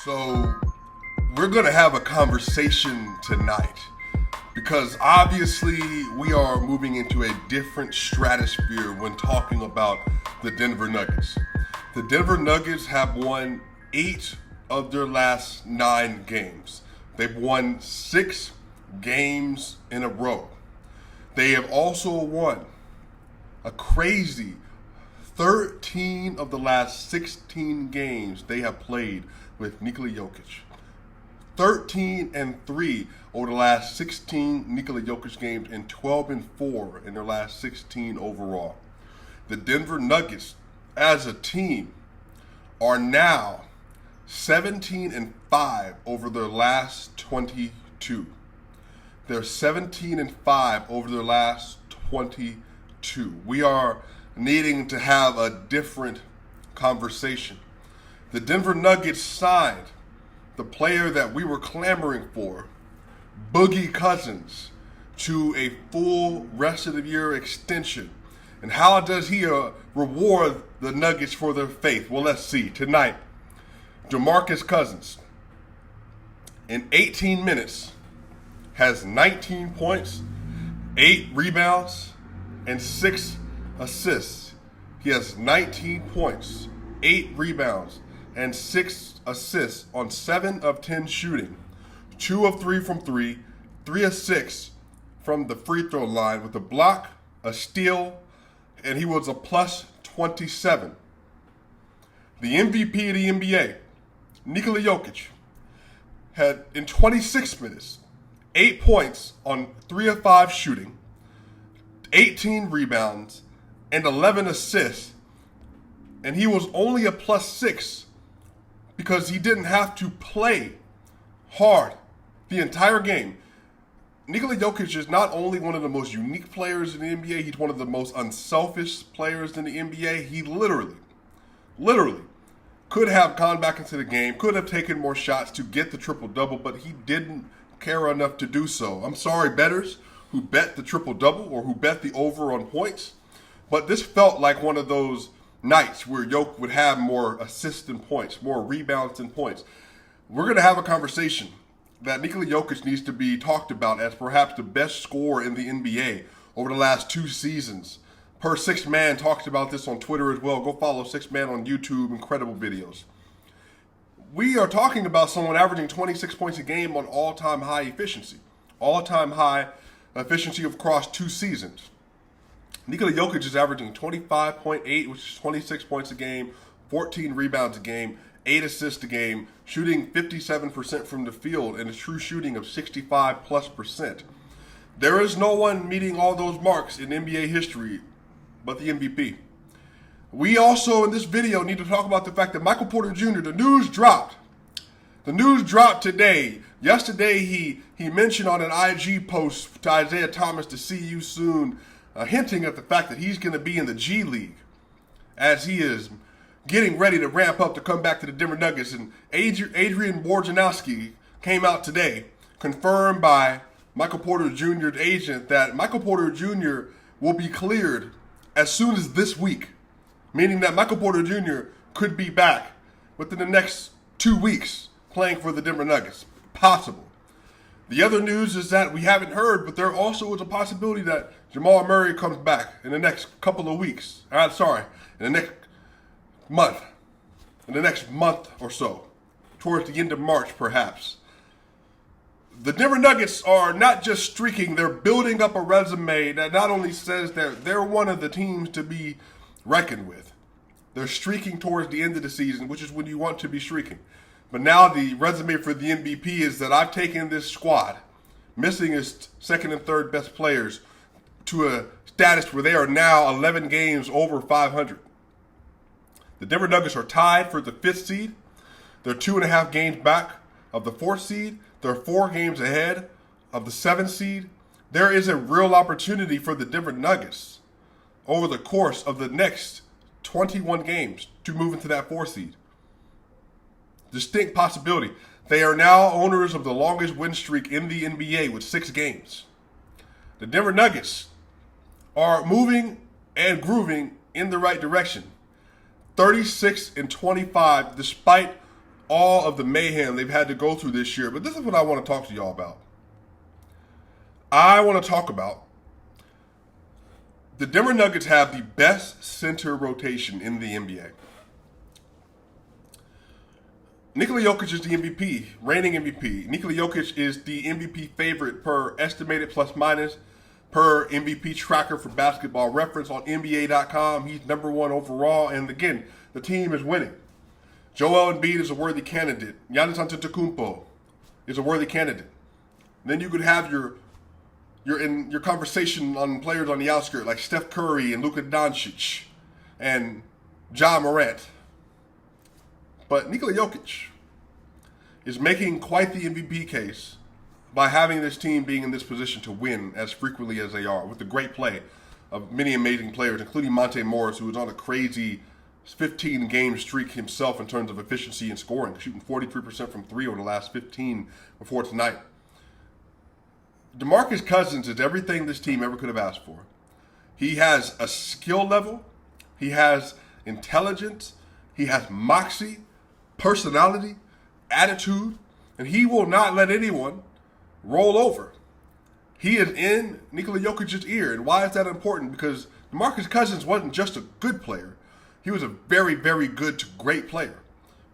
So we're going to have a conversation tonight because obviously we are moving into a different stratosphere when talking about the Denver Nuggets. The Denver Nuggets have won 8 of their last 9 games. They've won 6 games in a row. They have also won a crazy 13 of the last 16 games they have played with Nikola Jokic. 13-3 over the last 16 Nikola Jokic games and 12-4 in their last 16 overall. The Denver Nuggets as a team are now 17-5 over their last 22. They're 17-5 over their last 22. We are needing to have a different conversation. The Denver Nuggets signed the player that we were clamoring for, Boogie Cousins, to a full rest of the year extension. And how does he reward the Nuggets for their faith? Well, let's see. Tonight, DeMarcus Cousins, in 18 minutes, has 19 points, 8 rebounds, and 6 assists. He has 19 points, 8 rebounds, and 6 assists on 7 of 10 shooting, 2 of 3 from 3, 3 of 6 from the free throw line with a block, a steal, and he was a plus 27. The MVP of the NBA, Nikola Jokic, had in 26 minutes 8 points on 3 of 5 shooting, 18 rebounds, and 11 assists, and he was only a plus 6 because he didn't have to play hard the entire game. Nikola Jokic is not only one of the most unique players in the NBA, he's one of the most unselfish players in the NBA. He literally could have gone back into the game, could have taken more shots to get the triple-double, but he didn't care enough to do so. I'm sorry, bettors who bet the triple-double or who bet the over on points, but this felt like one of those nights where Jokic would have more assists and points, more rebounds and points. We're going to have a conversation that Nikola Jokic needs to be talked about as perhaps the best scorer in the NBA over the last 2 seasons. Per 6 Man talks about this on Twitter as well. Go follow 6 Man on YouTube. Incredible videos. We are talking about someone averaging 26 points a game on all-time high efficiency. All-time high efficiency across 2 seasons. Nikola Jokic is averaging 25.8, which is 26 points a game, 14 rebounds a game, 8 assists a game, shooting 57% from the field, and a true shooting of 65+%. There is no one meeting all those marks in NBA history but the MVP. We also, in this video, need to talk about the fact that Michael Porter Jr., the news dropped. The news dropped today. Yesterday, he mentioned on an IG post to Isaiah Thomas to see you soon, hinting at the fact that he's going to be in the G League as he is getting ready to ramp up to come back to the Denver Nuggets. And Adrian Wojnarowski came out today, confirmed by Michael Porter Jr.'s agent, that Michael Porter Jr. will be cleared as soon as this week, meaning that Michael Porter Jr. could be back within the next 2 weeks playing for the Denver Nuggets. Possible. The other news is that we haven't heard, but there also is a possibility that Jamal Murray comes back in the next couple of weeks. In the next month. In the next month or so. Towards the end of March, perhaps. The Denver Nuggets are not just streaking, they're building up a resume that not only says that they're one of the teams to be reckoned with. They're streaking towards the end of the season, which is when you want to be streaking. But now the resume for the MVP is that I've taken this squad, missing its second and third best players, to a status where they are now 11 games over 500. The Denver Nuggets are tied for the 5th seed. They're 2.5 games back of the 4th seed. They're 4 games ahead of the 7th seed. There is a real opportunity for the Denver Nuggets over the course of the next 21 games to move into that 4th seed. Distinct possibility. They are now owners of the longest win streak in the NBA with 6 games. The Denver Nuggets are moving and grooving in the right direction. 36-25, despite all of the mayhem they've had to go through this year. But this is what I want to talk to y'all about. I want to talk about the Denver Nuggets have the best center rotation in the NBA. Nikola Jokic is the MVP, reigning MVP. Nikola Jokic is the MVP favorite per estimated plus minus per MVP tracker for Basketball Reference on NBA.com. He's number one overall, and again, the team is winning. Joel Embiid is a worthy candidate. Giannis Antetokounmpo is a worthy candidate. Then you could have your conversation on players on the outskirts like Steph Curry and Luka Doncic and Ja Morant. But Nikola Jokic is making quite the MVP case by having this team being in this position to win as frequently as they are, with the great play of many amazing players, including Monte Morris, who is on a crazy 15-game streak himself in terms of efficiency and scoring, shooting 43% from three over the last 15 before tonight. DeMarcus Cousins is everything this team ever could have asked for. He has a skill level, he has intelligence, he has moxie, personality, attitude, and he will not let anyone roll over. He is in Nikola Jokic's ear. And why is that important? Because DeMarcus Cousins wasn't just a good player. He was a very, very good to great player.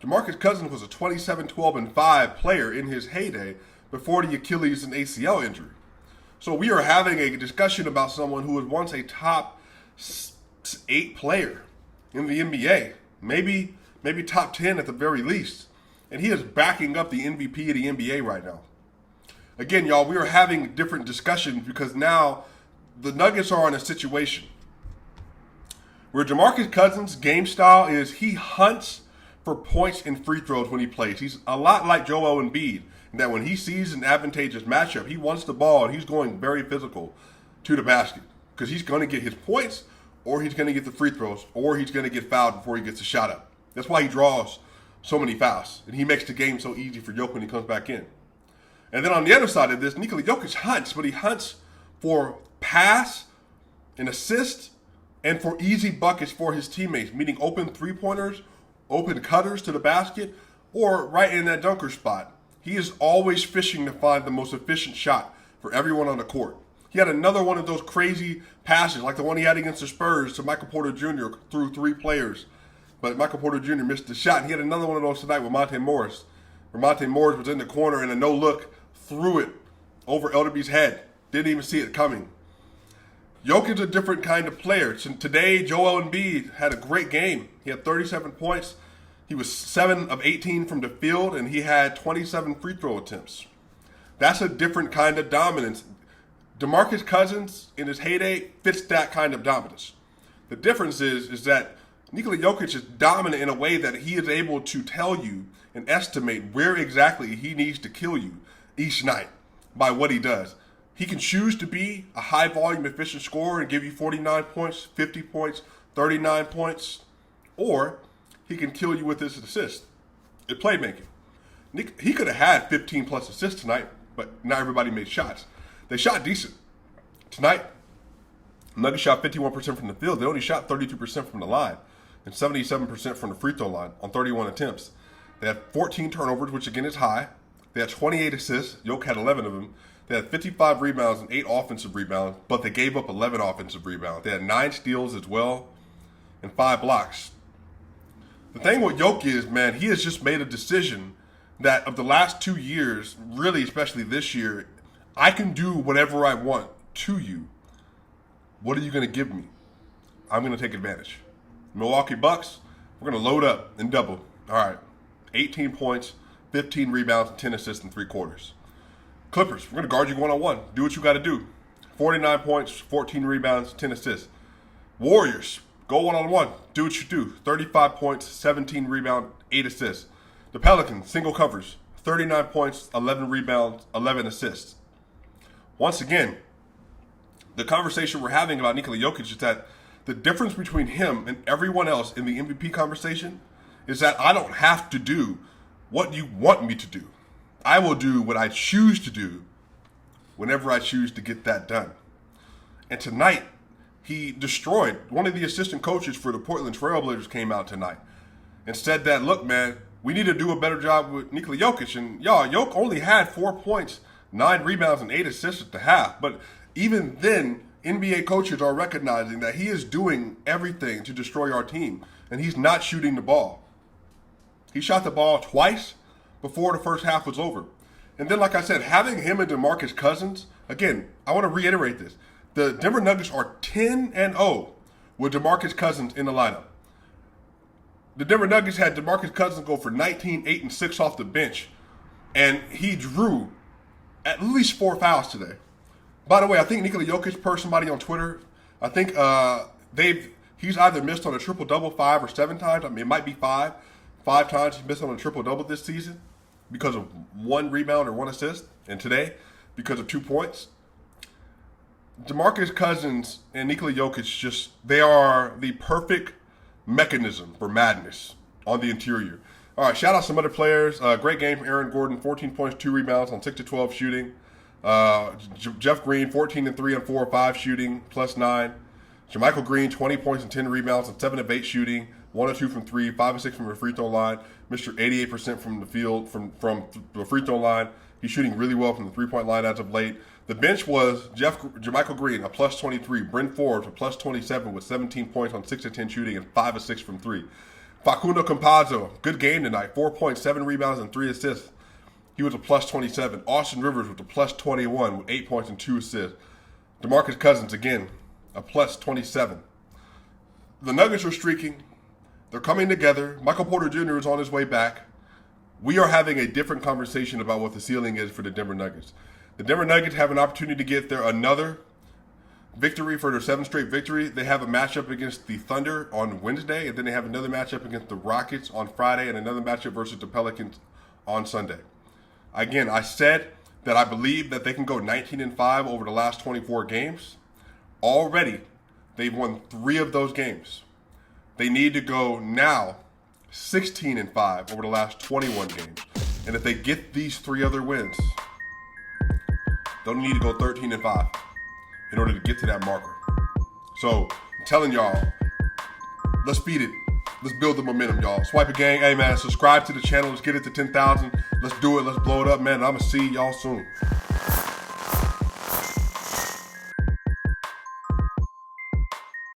DeMarcus Cousins was a 27, 12, and 5 player in his heyday before the Achilles and ACL injury. So we are having a discussion about someone who was once a top 8 player in the NBA, maybe top 10 at the very least. And he is backing up the MVP of the NBA right now. Again, y'all, we are having different discussions because now the Nuggets are in a situation where DeMarcus Cousins' game style is he hunts for points and free throws when he plays. He's a lot like Joel Embiid, in that when he sees an advantageous matchup, he wants the ball and he's going very physical to the basket because he's going to get his points, or he's going to get the free throws, or he's going to get fouled before he gets a shot up. That's why he draws so many fouls, and he makes the game so easy for Jokic when he comes back in. And then on the other side of this, Nikola Jokic hunts, but he hunts for pass and assist and for easy buckets for his teammates, meaning open three-pointers, open cutters to the basket, or right in that dunker spot. He is always fishing to find the most efficient shot for everyone on the court. He had another one of those crazy passes, like the one he had against the Spurs to Michael Porter Jr. through 3 players. But Michael Porter Jr. missed the shot. And he had another one of those tonight with Monte Morris, where Monte Morris was in the corner and a no-look threw it over Elderby's head. Didn't even see it coming. Jokic's a different kind of player. Today, Joel Embiid had a great game. He had 37 points. He was 7 of 18 from the field, and he had 27 free throw attempts. That's a different kind of dominance. DeMarcus Cousins, in his heyday, fits that kind of dominance. The difference is that Nikola Jokic is dominant in a way that he is able to tell you and estimate where exactly he needs to kill you each night by what he does. He can choose to be a high-volume, efficient scorer and give you 49 points, 50 points, 39 points, or he can kill you with his assist. It's playmaking. He could have had 15-plus assists tonight, but not everybody made shots. They shot decent. Tonight, Nuggets shot 51% from the field. They only shot 32% from the line and 77% from the free throw line on 31 attempts. They had 14 turnovers, which again is high. They had 28 assists. Jokic had 11 of them. They had 55 rebounds and 8 offensive rebounds, but they gave up 11 offensive rebounds. They had 9 steals as well and 5 blocks. The thing with Jokic is, man, he has just made a decision that of the last 2 years, really especially this year, I can do whatever I want to you. What are you going to give me? I'm going to take advantage. Milwaukee Bucks, we're going to load up and double. All right, 18 points, 15 rebounds, and 10 assists in 3 quarters. Clippers, we're going to guard you one-on-one. Do what you got to do. 49 points, 14 rebounds, 10 assists. Warriors, go one-on-one. Do what you do. 35 points, 17 rebounds, 8 assists. The Pelicans, single covers. 39 points, 11 rebounds, 11 assists. Once again, the conversation we're having about Nikola Jokic is that the difference between him and everyone else in the MVP conversation is that I don't have to do what you want me to do. I will do what I choose to do whenever I choose to get that done. And tonight, he destroyed. One of the assistant coaches for the Portland Trailblazers came out tonight and said that, look, man, we need to do a better job with Nikola Jokic. And y'all, Jokic only had 4 points, 9 rebounds, and 8 assists at the half. But even then, NBA coaches are recognizing that he is doing everything to destroy our team, and he's not shooting the ball. He shot the ball twice before the first half was over. And then, like I said, having him and DeMarcus Cousins, again, I want to reiterate this. The Denver Nuggets are 10-0 with DeMarcus Cousins in the lineup. The Denver Nuggets had DeMarcus Cousins go for 19, 8, and 6 off the bench, and he drew at least 4 fouls today. By the way, I think Nikola Jokic, per somebody on Twitter, I think he's either missed on a triple-double 5 or 7 times. I mean, it might be 5. 5 times he's missed on a triple-double this season because of 1 rebound or 1 assist, and today because of 2 points. DeMarcus Cousins and Nikola Jokic they are the perfect mechanism for madness on the interior. All right, shout out some other players. Great game from Aaron Gordon, 14 points, 2 rebounds on 6-12 shooting. Jeff Green, 14 and 3 on 4 or 5 shooting, +9. JaMychal Green, 20 points and 10 rebounds on 7 of 8 shooting, 1 of 2 from 3, 5 of 6 from the free throw line. Mr. 88% from the field, from the free throw line. He's shooting really well from the 3-point line as of late. The bench was JaMychal Green, a +23. Bryn Forbes, a +27 with 17 points on 6 of 10 shooting and 5 of 6 from 3. Facundo Campazzo, good game tonight. 4 points, 7 rebounds, and 3 assists. He was a +27. Austin Rivers with a +21 with 8 points and 2 assists. DeMarcus Cousins, again, a +27. The Nuggets are streaking. They're coming together. Michael Porter Jr. is on his way back. We are having a different conversation about what the ceiling is for the Denver Nuggets. The Denver Nuggets have an opportunity to get another victory for their 7th straight victory. They have a matchup against the Thunder on Wednesday, and then they have another matchup against the Rockets on Friday, and another matchup versus the Pelicans on Sunday. Again, I said that I believe that they can go 19-5 over the last 24 games. Already, they've won 3 of those games. They need to go now 16-5 over the last 21 games. And if they get these 3 other wins, they'll need to go 13-5 in order to get to that marker. So I'm telling y'all, let's feed it. Let's build the momentum, y'all. Swipa gang, hey man, subscribe to the channel. Let's get it to 10,000. Let's do it. Let's blow it up, man. I'm gonna see y'all soon.